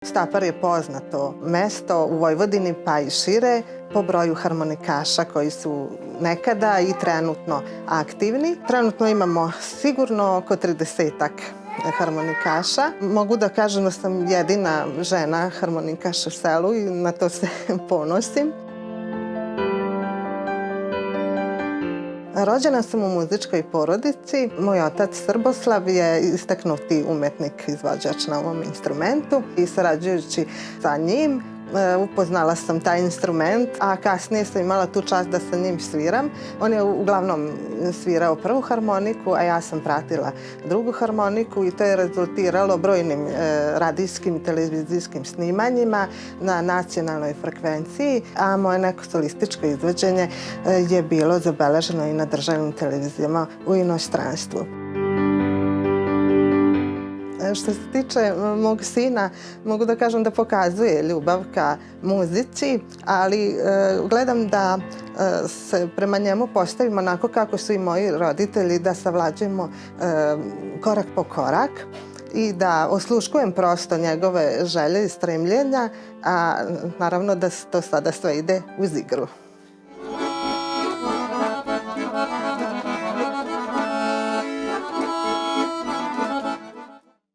Stapar je poznato mesto u Vojvodini pa i šire po broju harmonikaša koji su nekada i trenutno aktivni. Trenutno imamo sigurno oko 30-ak harmonikaša. Mogu da kažem da sam jedina žena harmonikaš u selu i na to se ponosim. Rođena sam u muzičkoj porodici. Moj otac Srboslav je istaknuti umetnik, izvođač na ovom instrumentu i sarađujući sa njim upoznala sam taj instrument, a kasnije sam imala tu čast da sa njim sviram. On je uglavnom svirao prvu harmoniku, a ja sam pratila drugu harmoniku i to je rezultiralo brojnim radijskim i televizijskim snimanjima na nacionalnoj frekvenciji, a moje neko solističko izvođenje je bilo zabeleženo i na državnim televizijama u inostranstvu. Što se tiče mog sina, mogu da kažem da pokazuje ljubav ka muzici, ali gledam da se prema njemu postavimo onako kako su i moji roditelji, da savlađujemo korak po korak i da osluškujem prosto njegove želje i stremljenja, a naravno da to sada sve ide uz igru.